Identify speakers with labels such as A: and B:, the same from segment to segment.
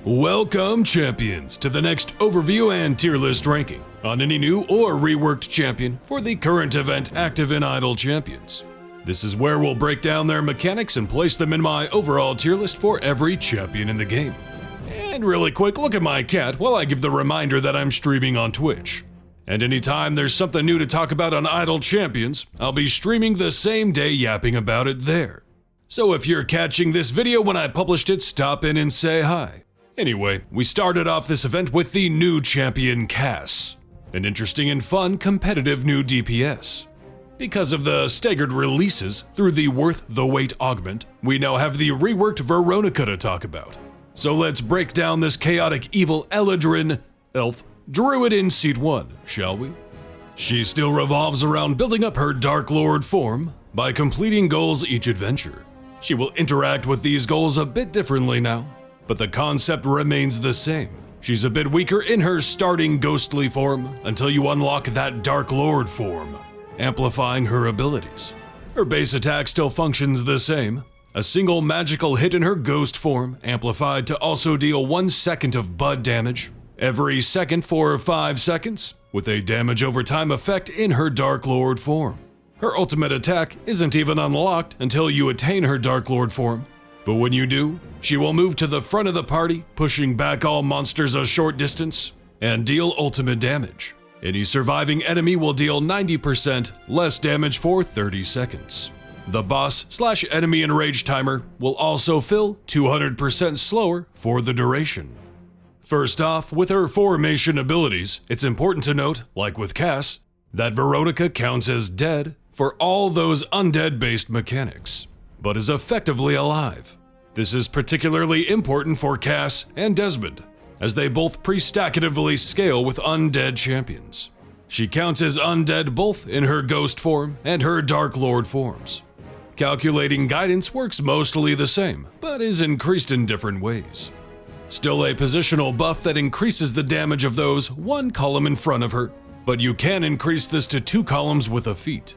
A: Welcome, champions, to the next overview and tier list ranking on any new or reworked champion for the current event active in idle champions. This is where we'll break down their mechanics and place them in my overall tier list for every champion in the game. And really quick, look at my cat while I give the reminder that I'm streaming on Twitch. And anytime there's something new to talk about on idle champions, I'll be streaming the same day yapping about it there. So if you're catching this video when I published it, stop in and say hi. Anyway, we started off this event with the new champion Cass, an interesting and fun competitive new DPS. Because of the staggered releases through the Worth the Wait augment, we now have the reworked Voronika to talk about. So let's break down this chaotic evil Eladrin elf druid in Seat 1, shall we? She still revolves around building up her Dark Lord form by completing goals each adventure. She will interact with these goals a bit differently now, but the concept remains the same. She's a bit weaker in her starting ghostly form until you unlock that Dark Lord form, amplifying her abilities. Her base attack still functions the same, a single magical hit in her ghost form, amplified to also deal 1 second of bud damage every second for 5 seconds, with a damage over time effect in her Dark Lord form. Her ultimate attack isn't even unlocked until you attain her Dark Lord form, but when you do, she will move to the front of the party, pushing back all monsters a short distance, and deal ultimate damage. Any surviving enemy will deal 90% less damage for 30 seconds. The boss/enemy enrage timer will also fill 200% slower for the duration. First off, with her formation abilities, it's important to note, like with Cass, that Voronika counts as dead for all those undead-based mechanics, but is effectively alive. This is particularly important for Cass and Desmond, as they both pre-stackatively scale with undead champions. She counts as undead both in her ghost form and her Dark Lord forms. Calculating guidance works mostly the same, but is increased in different ways. Still a positional buff that increases the damage of those 1 column in front of her, but you can increase this to 2 columns with a feat.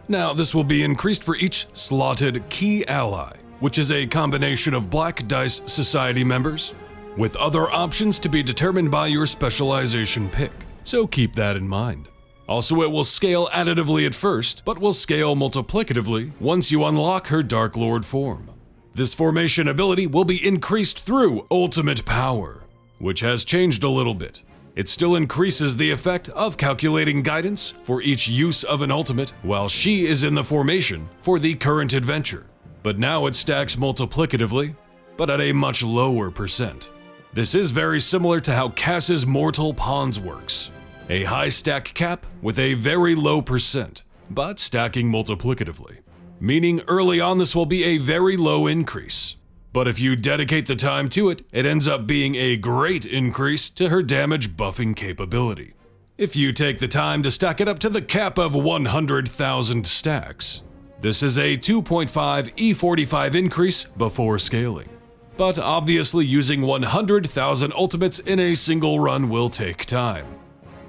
A: Now, this will be increased for each slotted key ally, which is a combination of Black Dice Society members, with other options to be determined by your specialization pick, so keep that in mind. Also, it will scale additively at first, but will scale multiplicatively once you unlock her Dark Lord form. This formation ability will be increased through Ultimate Power, which has changed a little bit. It still increases the effect of calculating guidance for each use of an ultimate while she is in the formation for the current adventure, but now it stacks multiplicatively, but at a much lower percent. This is very similar to how Cass's Mortal Pawns works, a high stack cap with a very low percent, but stacking multiplicatively. Meaning early on this will be a very low increase, but if you dedicate the time to it, it ends up being a great increase to her damage buffing capability. If you take the time to stack it up to the cap of 100,000 stacks, this is a 2.5 E45 increase before scaling. But obviously using 100,000 ultimates in a single run will take time.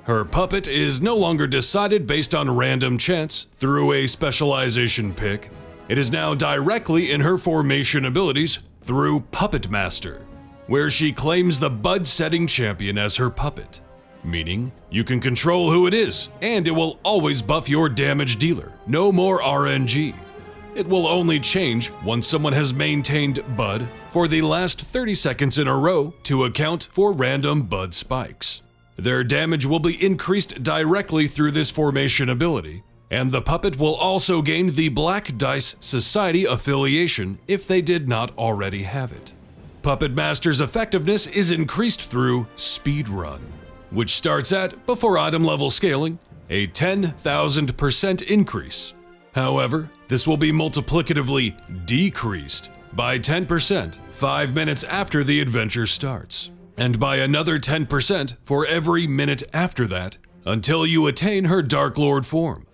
A: Her puppet is no longer decided based on random chance through a specialization pick. It is now directly in her formation abilities through Puppet Master, where she claims the bud setting champion as her puppet, meaning you can control who it is, and it will always buff your damage dealer, no more RNG. It will only change once someone has maintained bud for the last 30 seconds in a row to account for random bud spikes. Their damage will be increased directly through this formation ability, and the puppet will also gain the Black Dice Society affiliation if they did not already have it. Puppet Master's effectiveness is increased through Speedrun, which starts at, before item level scaling, a 10,000% increase. However, this will be multiplicatively decreased by 10% 5 minutes after the adventure starts, and by another 10% for every minute after that, until you attain her Dark Lord form.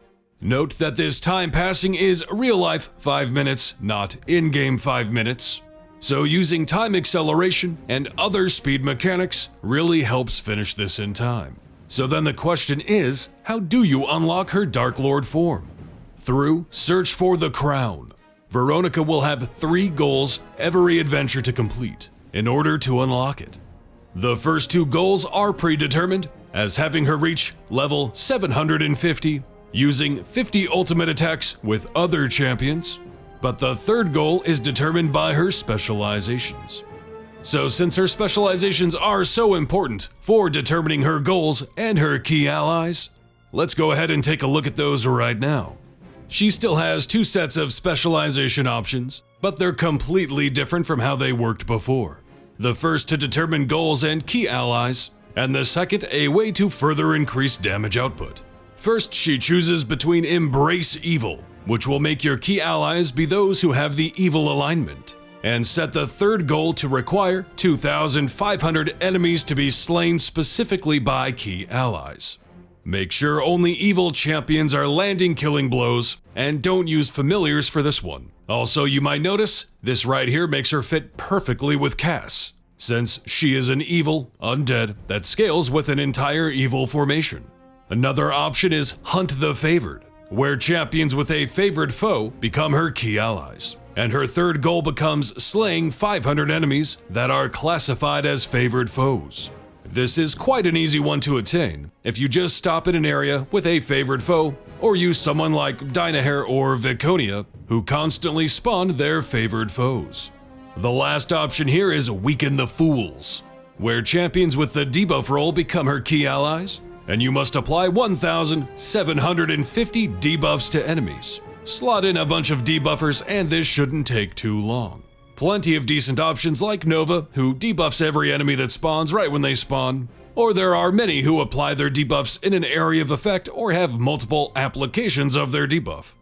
A: Note that this time passing is real-life 5 minutes, not in-game 5 minutes, so using time acceleration and other speed mechanics really helps finish this in time. So then the question is, how do you unlock her Dark Lord form? Through Search for the Crown. Voronika will have 3 goals every adventure to complete in order to unlock it. The first two goals are predetermined, as having her reach level 750, using 50 ultimate attacks with other champions, but the third goal is determined by her specializations. So since her specializations are so important for determining her goals and her key allies, let's go ahead and take a look at those right now. She still has two sets of specialization options, but they're completely different from how they worked before. The first to determine goals and key allies, and the second a way to further increase damage output. First, she chooses between Embrace Evil, which will make your key allies be those who have the evil alignment, and set the third goal to require 2,500 enemies to be slain specifically by key allies. Make sure only evil champions are landing killing blows, and don't use familiars for this one. Also, you might notice, this right here makes her fit perfectly with Cass, since she is an evil undead that scales with an entire evil formation. Another option is Hunt the Favored, where champions with a favored foe become her key allies, and her third goal becomes slaying 500 enemies that are classified as favored foes. This is quite an easy one to attain if you just stop in an area with a favored foe, or use someone like Dynahair or Viconia, who constantly spawn their favored foes. The last option here is Weaken the Fools, where champions with the debuff role become her key allies, and you must apply 1,750 debuffs to enemies. Slot in a bunch of debuffers and this shouldn't take too long. Plenty of decent options like Nova, who debuffs every enemy that spawns right when they spawn, or there are many who apply their debuffs in an area of effect or have multiple applications of their debuff.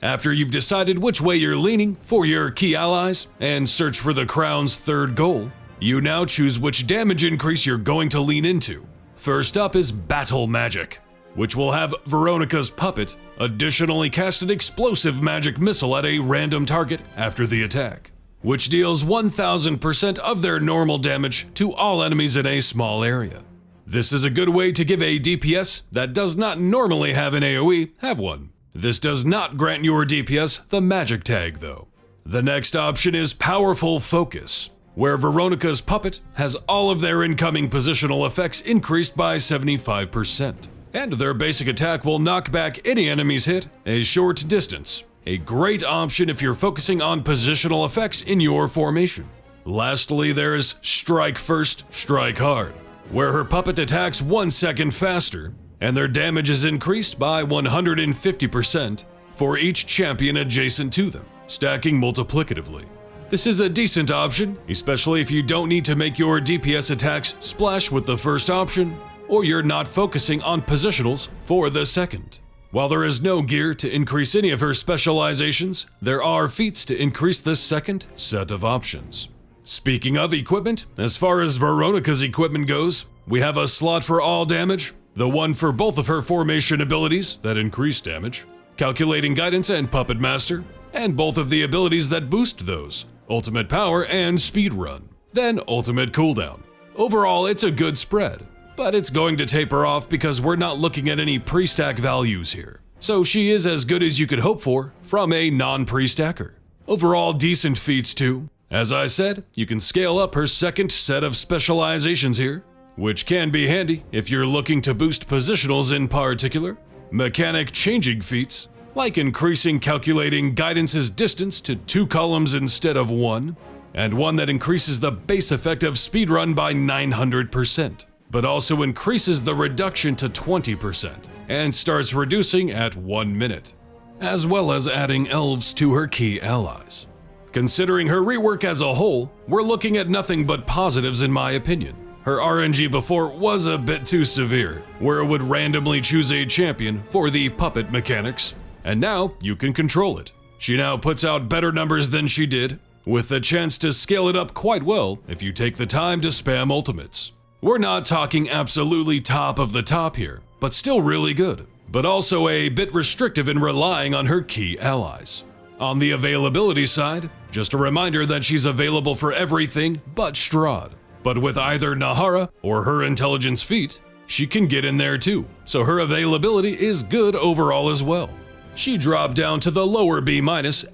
A: After you've decided which way you're leaning for your key allies and search for the crown's third goal, you now choose which damage increase you're going to lean into. First up is Battle Magic, which will have Veronika's puppet additionally cast an explosive magic missile at a random target after the attack, which deals 1000% of their normal damage to all enemies in a small area. This is a good way to give a DPS that does not normally have an AoE have one. This does not grant your DPS the magic tag though. The next option is Powerful Focus, where Veronika's puppet has all of their incoming positional effects increased by 75%, and their basic attack will knock back any enemy's hit a short distance. A great option if you're focusing on positional effects in your formation. Lastly, there is Strike First, Strike Hard, where her puppet attacks 1 second faster, and their damage is increased by 150% for each champion adjacent to them, stacking multiplicatively. This is a decent option, especially if you don't need to make your DPS attacks splash with the first option, or you're not focusing on positionals for the second. While there is no gear to increase any of her specializations, there are feats to increase the second set of options. Speaking of equipment, as far as Veronika's equipment goes, we have a slot for all damage, the one for both of her formation abilities that increase damage, Calculating Guidance and Puppet Master, and both of the abilities that boost those, Ultimate Power and Speed Run, then Ultimate Cooldown. Overall, it's a good spread, but it's going to taper off because we're not looking at any pre-stack values here. So she is as good as you could hope for from a non-pre-stacker. Overall, decent feats too. As I said, you can scale up her second set of specializations here, which can be handy if you're looking to boost positionals in particular. Mechanic changing feats, like increasing Calculating Guidance's distance to 2 columns instead of 1, and one that increases the base effect of speedrun by 900%, but also increases the reduction to 20% and starts reducing at 1 minute, as well as adding elves to her key allies. Considering her rework as a whole, we're looking at nothing but positives in my opinion. Her RNG before was a bit too severe, where it would randomly choose a champion for the puppet mechanics, and now you can control it. She now puts out better numbers than she did, with the chance to scale it up quite well if you take the time to spam ultimates. We're not talking absolutely top of the top here, but still really good, but also a bit restrictive in relying on her key allies. On the availability side, just a reminder that she's available for everything but Strahd, but with either Nahara or her intelligence feat, she can get in there too, so her availability is good overall as well. She dropped down to the lower B-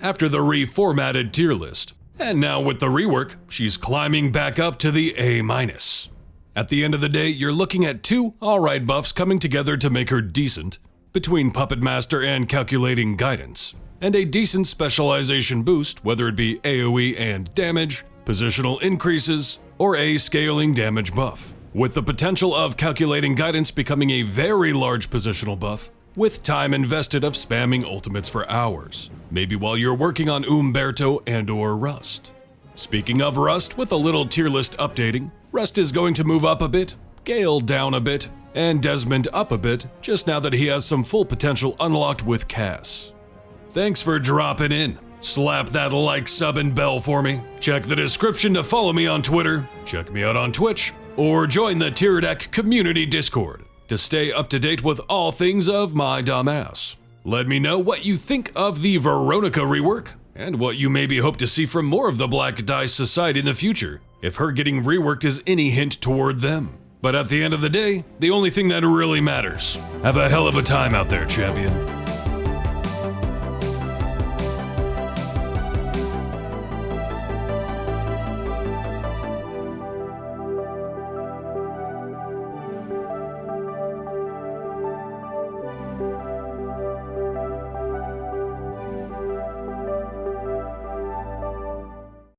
A: after the reformatted tier list, and now with the rework, she's climbing back up to the A-. At the end of the day, you're looking at two alright buffs coming together to make her decent, between Puppet Master and Calculating Guidance, and a decent specialization boost, whether it be AoE and damage, positional increases, or a scaling damage buff, with the potential of Calculating Guidance becoming a very large positional buff, with time invested of spamming ultimates for hours, maybe while you're working on Umberto and or Rust. Speaking of Rust, with a little tier list updating, Rust is going to move up a bit, Gale down a bit, and Desmond up a bit, just now that he has some full potential unlocked with Cass. Thanks for dropping in. Slap that like, sub, and bell for me. Check the description to follow me on Twitter, check me out on Twitch, or join the Tyredack community Discord to stay up to date with all things of my dumb ass. Let me know what you think of the Voronika rework, and what you maybe hope to see from more of the Black Dice Society in the future, if her getting reworked is any hint toward them. But at the end of the day, the only thing that really matters. Have a hell of a time out there, champion.